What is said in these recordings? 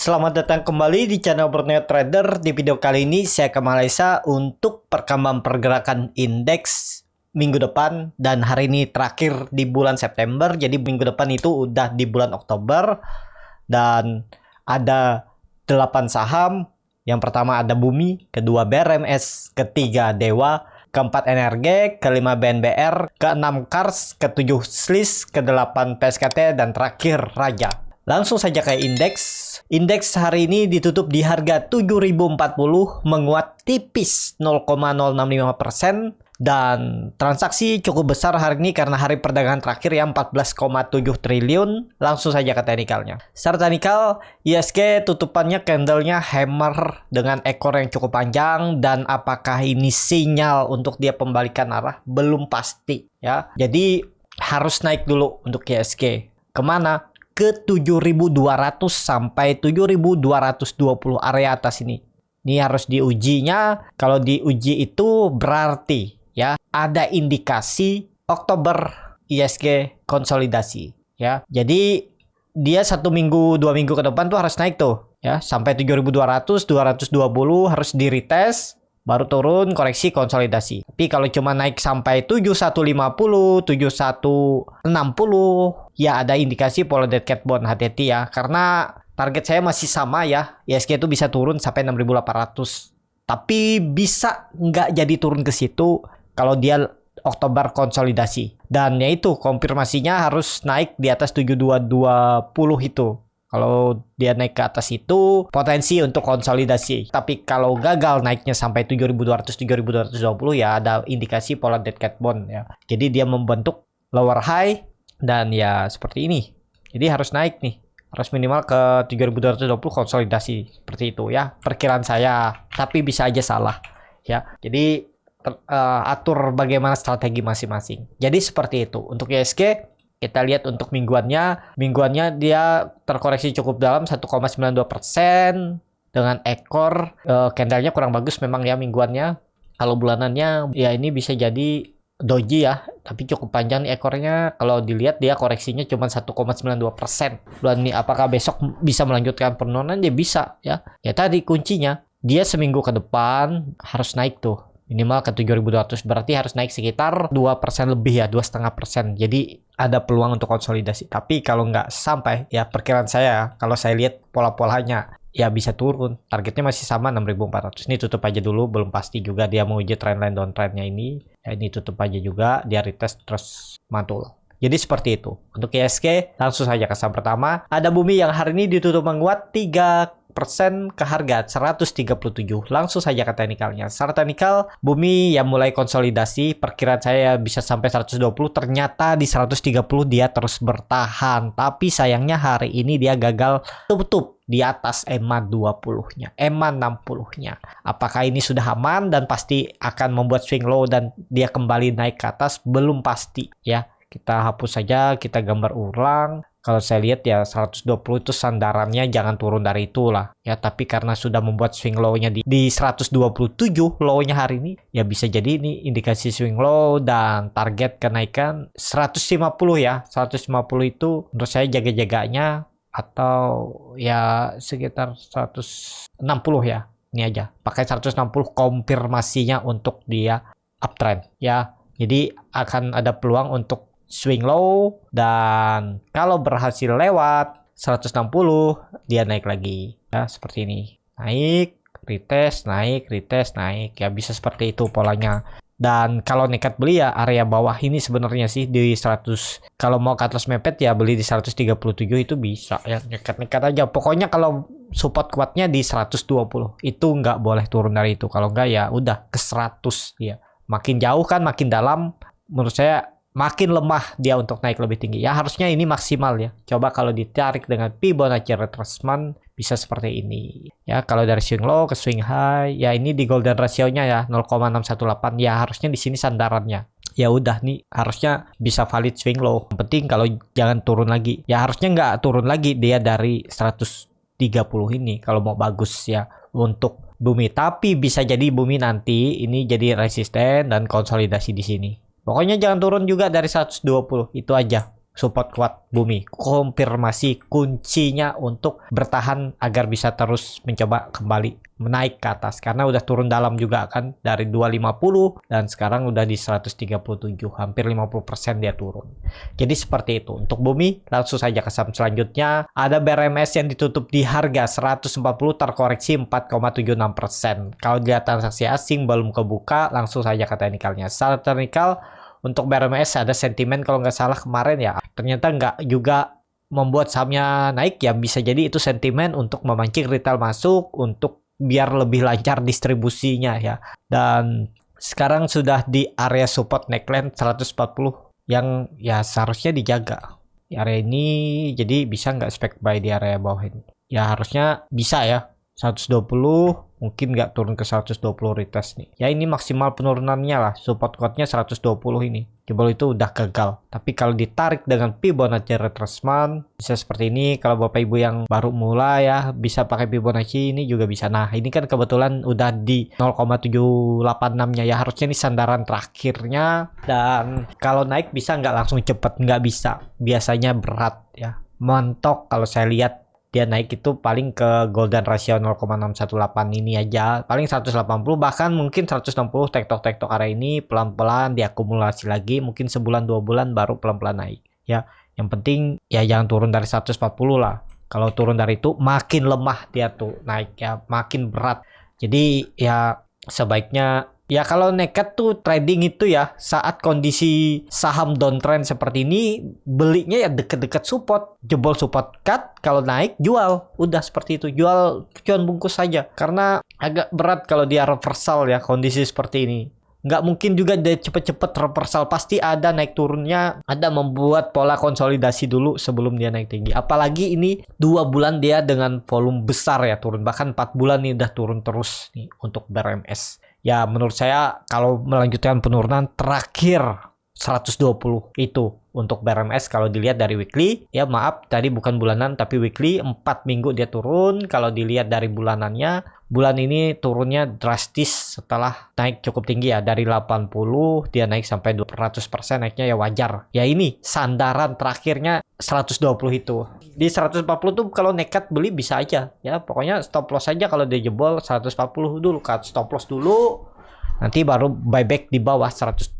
Selamat datang kembali di channel Borneo Trader. Di video kali ini saya ke Malaysia untuk perkembangan pergerakan indeks minggu depan dan hari ini terakhir di bulan September. Jadi minggu depan itu udah di bulan Oktober dan ada 8 saham. Yang pertama ada Bumi, kedua BRMS, ketiga Dewa, keempat NRG, kelima BNBR, keenam Kars, ketujuh SLIS, kedelapan PSKT, dan terakhir Raja. Langsung saja ke indeks. Indeks hari ini ditutup di harga 7040, menguat tipis 0,065% dan transaksi cukup besar hari ini karena hari perdagangan terakhir yang 14,7 triliun. Langsung saja ke teknikalnya. Secara teknikal, ISG tutupannya candlenya hammer dengan ekor yang cukup panjang dan apakah ini sinyal untuk dia pembalikan arah? Belum pasti ya. Jadi harus naik dulu untuk ISG. Kemana? Ke 7.200 sampai 7.220 area atas ini. Ini harus diujinya. Kalau diuji itu berarti ya ada indikasi Oktober ISG konsolidasi ya. Jadi dia 1 minggu 2 minggu ke depan tuh harus naik tuh ya sampai 7.200 220 harus di retest baru turun koreksi konsolidasi. Tapi kalau cuma naik sampai 7150 7160 ya ada indikasi pola dead cat bond. Hati-hati ya karena target saya masih sama ya. ISG itu bisa turun sampai 6.800. Tapi bisa nggak jadi turun ke situ kalau dia Oktober konsolidasi. Dan ya itu konfirmasinya harus naik di atas 7220 itu. Kalau dia naik ke atas itu potensi untuk konsolidasi. Tapi kalau gagal naiknya sampai 7.200 7.220 ya ada indikasi pola dead cat bond ya. Jadi dia membentuk lower high dan ya seperti ini. Jadi harus naik nih. Harus minimal ke 7.220 konsolidasi seperti itu ya. Perkiraan saya, tapi bisa aja salah ya. Jadi atur bagaimana strategi masing-masing. Jadi seperti itu. Untuk ISG kita lihat untuk mingguannya dia terkoreksi cukup dalam 1,92% dengan ekor candlenya kurang bagus memang ya mingguannya. Kalau bulanannya ya ini bisa jadi doji ya, tapi cukup panjang nih ekornya. Kalau dilihat dia koreksinya cuma 1,92%. Bulan ini apakah besok bisa melanjutkan penurunan? Dia bisa ya. Ya tadi kuncinya dia seminggu ke depan harus naik tuh. Minimal ke 7.200 berarti harus naik sekitar 2% lebih ya 2,5%. Jadi ada peluang untuk konsolidasi. Tapi kalau nggak sampai ya perkiraan saya kalau saya lihat pola-polanya ya bisa turun. Targetnya masih sama 6.400. Ini tutup aja dulu, belum pasti juga dia menguji trendline downtrendnya ini. Ya, ini tutup aja juga, dia retest terus mantul. Jadi seperti itu. Untuk ISG langsung saja ke saham pertama. Ada Bumi yang hari ini ditutup menguat 3% ke harga 137. Langsung saja ke teknikalnya. Secara teknikal Bumi yang mulai konsolidasi, perkiraan saya bisa sampai 120, ternyata di 130 dia terus bertahan. Tapi sayangnya hari ini dia gagal tutup di atas EMA 20-nya, EMA 60-nya. Apakah ini sudah aman dan pasti akan membuat swing low dan dia kembali naik ke atas? Belum pasti ya. Kita hapus saja, kita gambar ulang. Kalau saya lihat ya 120 itu sandarannya jangan turun dari itulah ya. Tapi karena sudah membuat swing low-nya di 127 low-nya hari ini ya bisa jadi ini indikasi swing low dan target kenaikan 150 ya. 150 itu menurut saya jaga-jaganya atau ya sekitar 160 ya. Ini aja. Pakai 160 konfirmasinya untuk dia uptrend ya. Jadi akan ada peluang untuk swing low dan kalau berhasil lewat 160 dia naik lagi ya seperti ini. Naik, retest, naik, retest, naik. Ya bisa seperti itu polanya. Dan kalau nekat beli ya area bawah ini sebenarnya sih di 100. Kalau mau ke atas mepet ya beli di 137 itu bisa ya. Nekat-nekat aja. Pokoknya kalau support kuatnya di 120. Itu nggak boleh turun dari itu. Kalau nggak ya udah ke 100 ya. Makin jauh kan makin dalam menurut saya makin lemah dia untuk naik lebih tinggi. Ya harusnya ini maksimal ya. Coba kalau ditarik dengan Fibonacci retracement bisa seperti ini. Ya kalau dari swing low ke swing high ya ini di golden ratio-nya ya 0,618 ya harusnya di sini sandarannya. Ya udah nih harusnya bisa valid swing low. Yang penting kalau jangan turun lagi. Ya harusnya nggak turun lagi dia dari 130 ini kalau mau bagus ya untuk Bumi. Tapi bisa jadi Bumi nanti ini jadi resisten dan konsolidasi di sini. Pokoknya jangan turun juga dari 120, itu aja. support kuat bumi. Konfirmasi kuncinya untuk bertahan agar bisa terus mencoba kembali menaik ke atas. Karena udah turun dalam juga kan dari 250 dan sekarang udah di 137. Hampir 50% dia turun. Jadi seperti itu. Untuk bumi langsung saja ke saham selanjutnya. Ada BRMS yang ditutup di harga 140 terkoreksi 4,76%. Kalau dilihat transaksi asing belum kebuka, langsung saja ke teknikalnya. Secara teknikal untuk BRMS ada sentimen kalau nggak salah kemarin ya, ternyata nggak juga membuat sahamnya naik ya, bisa jadi itu sentimen untuk memancing retail masuk untuk biar lebih lancar distribusinya ya. Dan sekarang sudah di area support neckline 140 yang ya seharusnya dijaga. Di area ini jadi bisa nggak spek buy di area bawah ini? Ya harusnya bisa ya. 120 mungkin nggak turun ke 120 retest nih. Ya ini maksimal penurunannya lah. Support kuatnya 120 ini. Jebol itu udah gagal. Tapi kalau ditarik dengan Fibonacci retracement bisa seperti ini. Kalau Bapak Ibu yang baru mulai ya bisa pakai Fibonacci ini juga bisa. Nah ini kan kebetulan udah di 0,786-nya ya. Harusnya ini sandaran terakhirnya. Dan kalau naik bisa nggak langsung cepet? Nggak bisa. Biasanya berat ya. Mentok kalau saya lihat. Dia naik itu paling ke golden ratio 0,618 ini aja, paling 180 bahkan mungkin 160 tektok area ini pelan-pelan diakumulasi lagi, mungkin sebulan 2 bulan baru pelan-pelan naik ya. Yang penting ya jangan turun dari 140 lah. Kalau turun dari itu makin lemah dia tuh naik ya, makin berat. Jadi ya sebaiknya ya kalau nekat tuh trading itu ya saat kondisi saham downtrend seperti ini belinya ya deket-deket support, jebol support cut, kalau naik jual, udah seperti itu, jual cuan bungkus saja karena agak berat kalau dia reversal ya kondisi seperti ini. Nggak mungkin juga dia cepet-cepet reversal, pasti ada naik turunnya, ada membuat pola konsolidasi dulu sebelum dia naik tinggi. Apalagi ini 2 bulan dia dengan volume besar ya turun, bahkan 4 bulan nih udah turun terus nih untuk BRMS. Ya menurut saya kalau melanjutkan penurunan terakhir 120 itu untuk BRMS kalau dilihat dari weekly. Ya maaf tadi bukan bulanan tapi weekly, 4 minggu dia turun. Kalau dilihat dari bulanannya, bulan ini turunnya drastis setelah naik cukup tinggi ya. Dari 80 dia naik sampai 200% naiknya ya wajar. Ya ini sandaran terakhirnya 120 itu. Di 140 tuh kalau nekat beli bisa aja ya. Pokoknya stop loss aja kalau dia jebol 140 dulu. Cut stop loss dulu. Nanti baru buyback di bawah 120.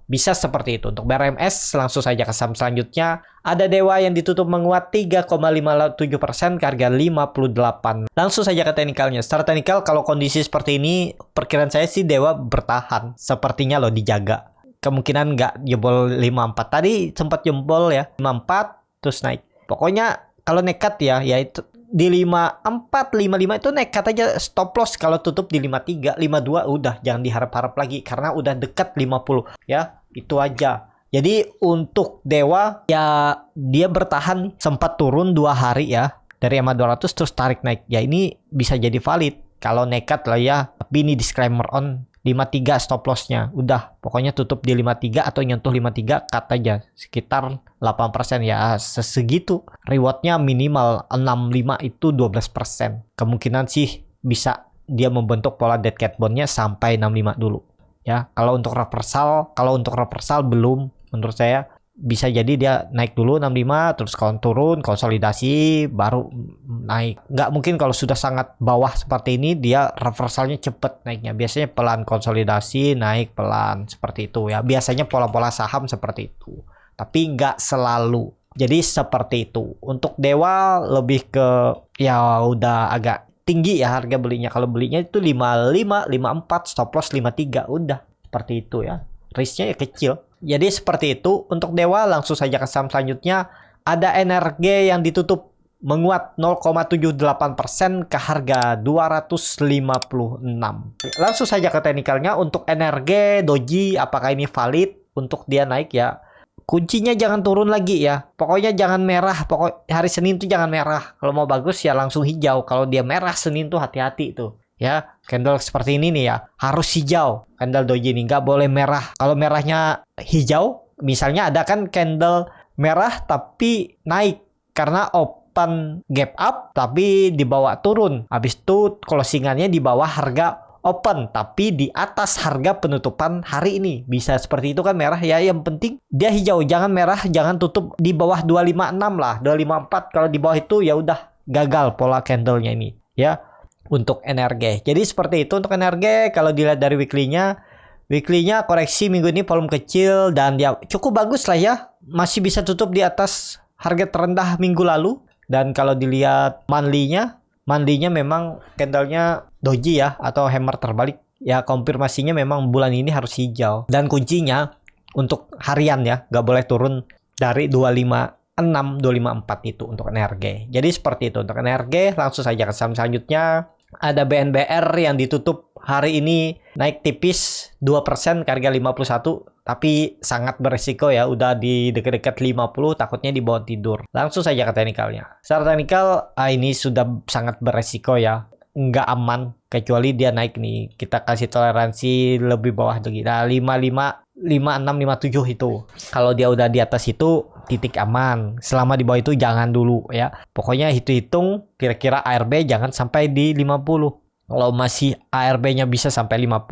Bisa seperti itu. Untuk BRMS langsung saja ke saham selanjutnya. Ada Dewa yang ditutup menguat 3,57% ke harga 58. Langsung saja ke teknikalnya. Secara teknikal kalau kondisi seperti ini perkiraan saya sih Dewa bertahan. Sepertinya loh dijaga. Kemungkinan nggak jebol 54. Tadi sempat jebol ya 54 terus naik. Pokoknya kalau nekat ya itu di 54, 55 itu nekat aja stop loss. Kalau tutup di 53, 52 udah jangan diharap-harap lagi karena udah dekat 50 ya. Itu aja. Jadi untuk Dewa ya dia bertahan, sempat turun 2 hari ya dari EMA 200 terus tarik naik. Ya ini bisa jadi valid kalau nekat lah ya. Tapi ini disclaimer on 53 stop lossnya. Udah pokoknya tutup di 53 atau nyentuh 53 cut aja. Sekitar 8% ya segitu. Rewardnya minimal 65 itu 12%. Kemungkinan sih bisa dia membentuk pola dead cat bond-nya sampai 65 dulu. Ya, kalau untuk reversal belum, menurut saya bisa jadi dia naik dulu 65 terus turun konsolidasi baru naik. Nggak mungkin kalau sudah sangat bawah seperti ini dia reversalnya cepet naiknya. Biasanya pelan konsolidasi naik pelan seperti itu ya. Biasanya pola-pola saham seperti itu. Tapi nggak selalu. Jadi seperti itu. Untuk Dewa lebih ke ya udah agak tinggi ya harga belinya. Kalau belinya itu 55, 54, stop loss 53 udah seperti itu ya. Risknya ya kecil. Jadi seperti itu. Untuk Dewa langsung saja ke saham selanjutnya. Ada NRG yang ditutup menguat 0,78% ke harga 256. Langsung saja ke teknikalnya. Untuk NRG, Doji, apakah ini valid untuk dia naik ya? Kuncinya jangan turun lagi ya. Pokoknya jangan merah. Pokok hari Senin tuh jangan merah. Kalau mau bagus ya langsung hijau. Kalau dia merah Senin tuh hati-hati tuh. Ya, candle seperti ini nih ya, harus hijau. Candle doji ini nggak boleh merah. Kalau merahnya hijau, misalnya ada kan candle merah tapi naik karena open gap up tapi dibawa turun. Habis itu closingannya di bawah harga open tapi di atas harga penutupan hari ini. Bisa seperti itu kan merah ya, yang penting dia hijau, jangan merah, jangan tutup di bawah 256 lah, 254. Kalau di bawah itu ya udah gagal pola candlenya ini ya untuk NRG. Jadi seperti itu untuk NRG. Kalau dilihat dari weekly-nya koreksi minggu ini volume kecil dan ya cukup bagus lah ya, masih bisa tutup di atas harga terendah minggu lalu. Dan kalau dilihat monthly-nya memang candlenya doji ya, atau hammer terbalik ya, konfirmasinya memang bulan ini harus hijau. Dan kuncinya untuk harian ya, nggak boleh turun dari 256 254 itu untuk NRG. Jadi seperti itu untuk NRG. Langsung saja ke saham selanjutnya. Ada BNBR yang ditutup hari ini naik tipis 2% ke harga 51, tapi sangat beresiko ya, udah di dekat-dekat 50, takutnya dibawa tidur. Langsung saja ke teknikalnya. Secara teknikal ini sudah sangat beresiko ya, nggak aman kecuali dia naik nih. Kita kasih toleransi lebih bawah lagi. Nah, 55, 56, 57 itu. Kalau dia udah di atas itu titik aman. Selama di bawah itu jangan dulu ya. Pokoknya hitung kira-kira ARB jangan sampai di 50. Kalau masih ARB-nya bisa sampai 50,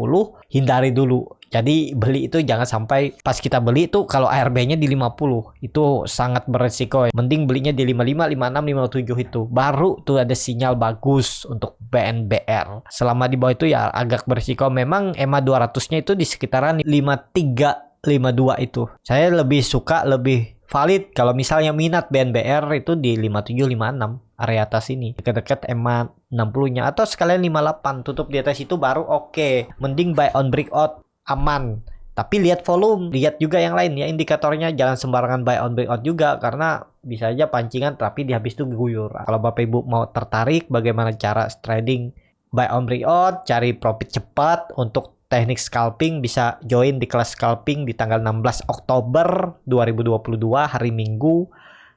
hindari dulu. Jadi beli itu jangan sampai pas kita beli itu kalau ARB-nya di 50. Itu sangat beresiko. Mending belinya di 55, 56, 57 itu. Baru tuh ada sinyal bagus untuk BNBR. Selama di bawah itu ya agak beresiko. Memang EMA 200-nya itu di sekitaran 53, 52 itu. Saya lebih suka, lebih valid kalau misalnya minat BNBR itu di 57, 56 area atas ini, dekat-dekat EMA 60-nya, atau sekalian 58 tutup di atas itu baru oke. Mending buy on breakout, aman. Tapi lihat volume, lihat juga yang lain ya indikatornya, jangan sembarangan buy on breakout juga karena bisa aja pancingan tapi di habis itu guyur. Kalau Bapak Ibu mau tertarik bagaimana cara trading buy on breakout, cari profit cepat untuk teknik scalping, bisa join di kelas scalping di tanggal 16 Oktober 2022 hari Minggu.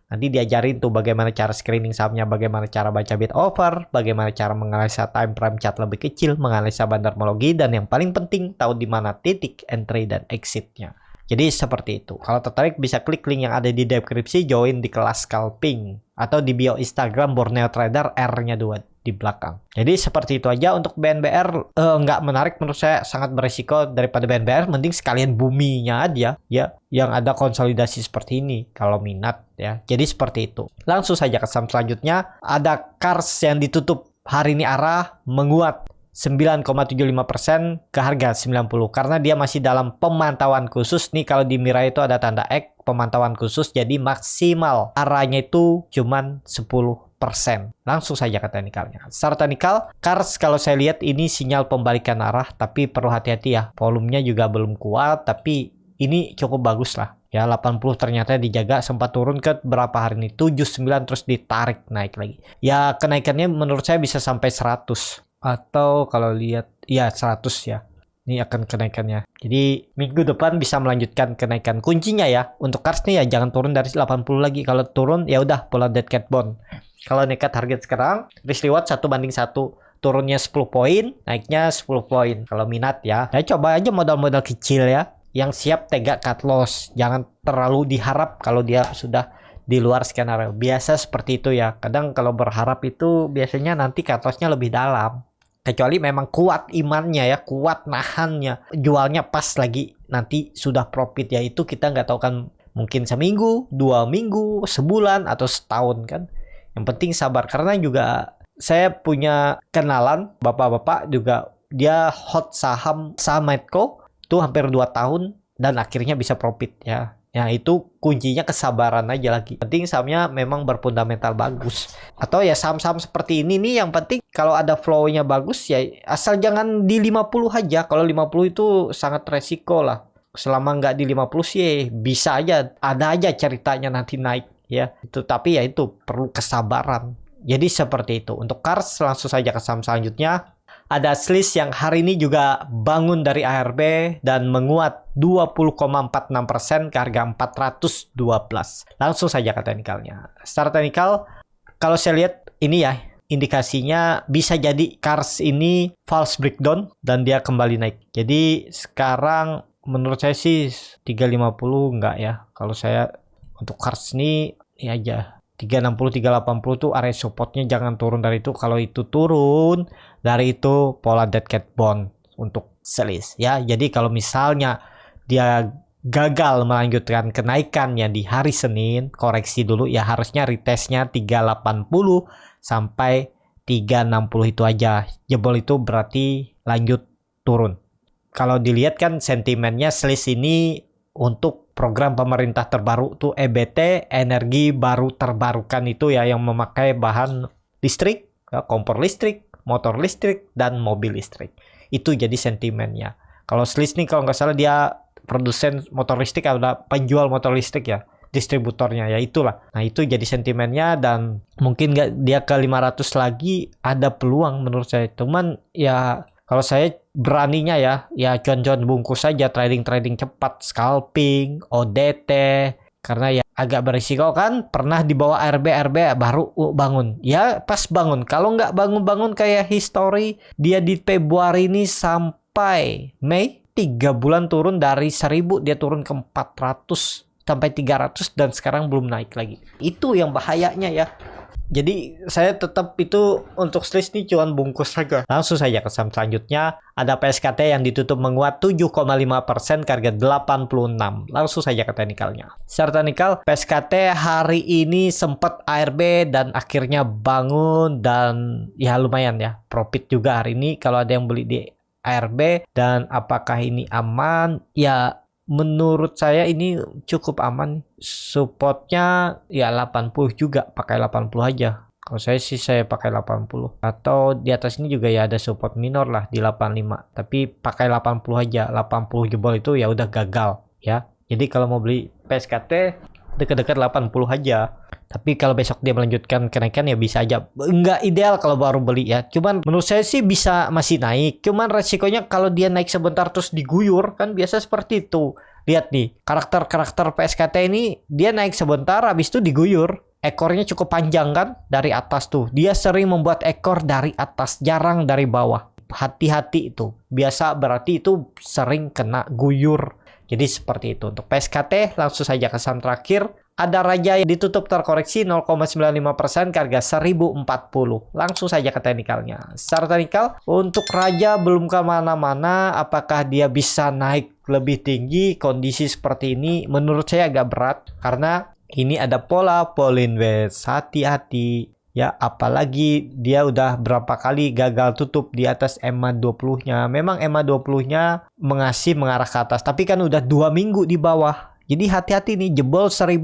Nanti diajarin tuh bagaimana cara screening sahamnya, bagaimana cara baca bid offer, bagaimana cara menganalisa time frame chart lebih kecil, menganalisa bandarmologi, dan yang paling penting tahu di mana titik entry dan exitnya. Jadi seperti itu. Kalau tertarik bisa klik link yang ada di deskripsi, join di kelas scalping atau di bio Instagram Borneo Trader, R-nya 2 di belakang. Jadi seperti itu aja untuk BNBR. Nggak menarik menurut saya, sangat beresiko. Daripada BNBR mending sekalian buminya aja ya, yang ada konsolidasi seperti ini kalau minat ya. Jadi seperti itu. Langsung saja ke saham selanjutnya. Ada Kars yang ditutup hari ini arah menguat 9,75% ke harga 90 karena dia masih dalam pemantauan khusus nih. Kalau di Mirai itu ada tanda X pemantauan khusus, jadi maksimal arahnya itu cuman 10%. Langsung saja ke teknikalnya. Secara teknikal, Kars kalau saya lihat ini sinyal pembalikan arah, tapi perlu hati-hati ya. Volumenya juga belum kuat, tapi ini cukup bagus lah. Ya 80 ternyata dijaga, sempat turun ke berapa hari ini 79 terus ditarik naik lagi. Ya kenaikannya menurut saya bisa sampai 100 atau kalau lihat ya 100 ya. Ini akan kenaikannya. Jadi minggu depan bisa melanjutkan kenaikan. Kuncinya ya untuk Kars nih ya jangan turun dari 80 lagi. Kalau turun ya udah pola dead cat bond. Kalau nekat target sekarang risk reward 1:1. Turunnya 10 poin, naiknya 10 poin. Kalau minat ya. Ya coba aja modal-modal kecil ya. Yang siap tega cut loss. Jangan terlalu diharap kalau dia sudah di luar skenario. Biasa seperti itu ya. Kadang kalau berharap itu biasanya nanti cut loss-nya lebih dalam. Kecuali memang kuat imannya ya, kuat nahannya, jualnya pas lagi nanti sudah profit ya, itu kita nggak tahu kan, mungkin seminggu, 2 minggu, sebulan atau setahun kan. Yang penting sabar karena juga saya punya kenalan bapak-bapak juga dia hot saham Medco itu hampir 2 tahun dan akhirnya bisa profit ya. Ya itu kuncinya kesabaran aja lagi. Penting sahamnya memang berfundamental bagus. Atau ya saham-saham seperti ini nih yang penting kalau ada flow-nya bagus ya asal jangan di 50 aja. Kalau 50 itu sangat resiko lah. Selama nggak di 50 sih bisa aja. Ada aja ceritanya nanti naik ya. Itu tapi ya itu perlu kesabaran. Jadi seperti itu. Untuk Kars langsung saja ke saham selanjutnya. Ada Sliss yang hari ini juga bangun dari ARB dan menguat 20,46% ke harga 412. Langsung saja ke teknikalnya. Secara teknikal, kalau saya lihat ini ya, indikasinya bisa jadi Kars ini false breakdown dan dia kembali naik. Jadi sekarang menurut saya sih 350 enggak ya. Kalau saya untuk Kars ini aja. 360 380 tuh area supportnya, jangan turun dari itu. Kalau itu turun dari itu pola dead cat bond untuk selis ya. Jadi kalau misalnya dia gagal melanjutkan kenaikannya di hari Senin, koreksi dulu ya, harusnya retestnya 380 sampai 360 itu aja. Jebol itu berarti lanjut turun. Kalau dilihat kan sentimennya selis ini untuk program pemerintah terbaru tuh EBT, energi baru terbarukan itu ya, yang memakai bahan listrik, kompor listrik, motor listrik, dan mobil listrik. Itu jadi sentimennya. Kalau selis nih kalau nggak salah dia produsen motor listrik atau penjual motor listrik ya, distributornya ya, itulah. Nah itu jadi sentimennya, dan mungkin nggak dia ke 500 lagi, ada peluang menurut saya. Cuman ya kalau saya beraninya ya cuan-cuan bungkus saja, trading cepat, scalping, ODT, karena ya agak berisiko kan. Pernah di bawah RB baru bangun ya, pas bangun. Kalau nggak bangun kayak history, dia di Februari ini sampai Mei 3 bulan turun dari 1000 dia turun ke 400 sampai 300 dan sekarang belum naik lagi. Itu yang bahayanya ya. Jadi saya tetap itu untuk selis nih cuan bungkus saja. Langsung saja ke saham selanjutnya. Ada PSKT yang ditutup menguat 7,5% ke harga 86. Langsung saja ke teknikalnya. Secara teknikal PSKT hari ini sempat ARB dan akhirnya bangun, dan ya lumayan ya profit juga hari ini kalau ada yang beli di ARB. Dan apakah ini aman? Ya menurut saya ini cukup aman. Supportnya ya 80 juga, pakai 80 aja. Kalau saya sih saya pakai 80. Atau di atas ini juga ya ada support minor lah di 85. Tapi pakai 80 aja. 80 jebol itu ya udah gagal ya. Jadi kalau mau beli PSKT dekat-dekat 80 aja. Tapi kalau besok dia melanjutkan kenaikan ya bisa aja. Nggak ideal kalau baru beli ya. Cuman menurut saya sih bisa masih naik. Cuman resikonya kalau dia naik sebentar terus diguyur, kan biasa seperti itu. Lihat nih, karakter PSKT ini dia naik sebentar habis itu diguyur. Ekornya cukup panjang kan dari atas tuh. Dia sering membuat ekor dari atas, jarang dari bawah. Hati-hati itu. Biasa berarti itu sering kena guyur. Jadi seperti itu. Untuk PSKT langsung saja ke saham terakhir. Ada Raja yang ditutup terkoreksi 0,95% ke harga 1040. Langsung saja ke teknikalnya. Secara teknikal, untuk Raja belum kemana-mana. Apakah dia bisa naik lebih tinggi? Kondisi seperti ini menurut saya agak berat. Karena ini ada pola fall inverse. Hati-hati. Ya, apalagi dia udah berapa kali gagal tutup di atas EMA 20-nya. Memang EMA 20-nya mengarah ke atas. Tapi kan udah 2 minggu di bawah. Jadi hati-hati nih, jebol 1000.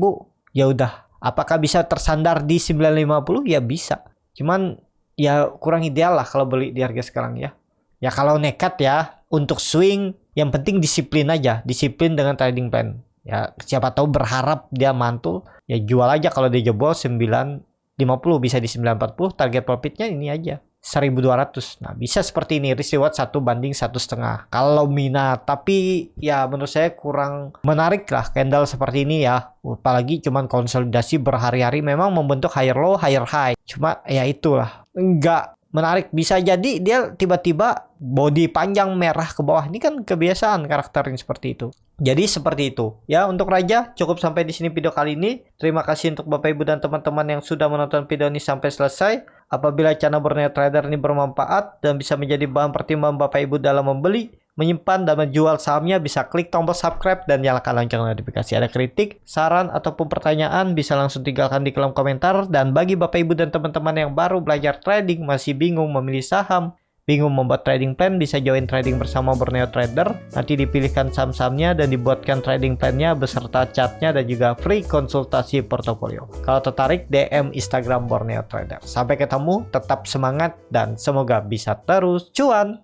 Ya udah, apakah bisa tersandar di 950? Ya bisa. Cuman ya kurang ideal lah kalau beli di harga sekarang ya. Ya kalau nekat ya, untuk swing yang penting disiplin aja. Disiplin dengan trading plan. Ya siapa tahu berharap dia mantul. Ya jual aja kalau dia jebol 950 bisa di 940. Target profitnya ini aja 1200. Nah bisa seperti ini, risk reward 1/1,5 kalau minat. Tapi ya menurut saya kurang menarik lah candle seperti ini ya, apalagi cuman konsolidasi berhari-hari. Memang membentuk higher low higher high, cuma ya itulah enggak menarik. Bisa jadi dia tiba-tiba body panjang merah ke bawah. Ini kan kebiasaan karakternya seperti itu. Jadi seperti itu ya. Untuk Raja cukup sampai di sini video kali ini. Terima kasih untuk Bapak Ibu dan teman-teman yang sudah menonton video ini sampai selesai. Apabila channel Borneo Trader ini bermanfaat dan bisa menjadi bahan pertimbangan Bapak Ibu dalam membeli, menyimpan, dan menjual sahamnya, bisa klik tombol subscribe dan nyalakan lonceng notifikasi. Ada kritik, saran, ataupun pertanyaan bisa langsung tinggalkan di kolom komentar. Dan bagi Bapak Ibu dan teman-teman yang baru belajar trading, masih bingung memilih saham, bingung membuat trading plan, bisa join trading bersama Borneo Trader. Nanti dipilihkan saham-sahamnya dan dibuatkan trading plannya beserta chartnya dan juga free konsultasi portofolio. Kalau tertarik, DM Instagram Borneo Trader. Sampai ketemu, tetap semangat dan semoga bisa terus cuan.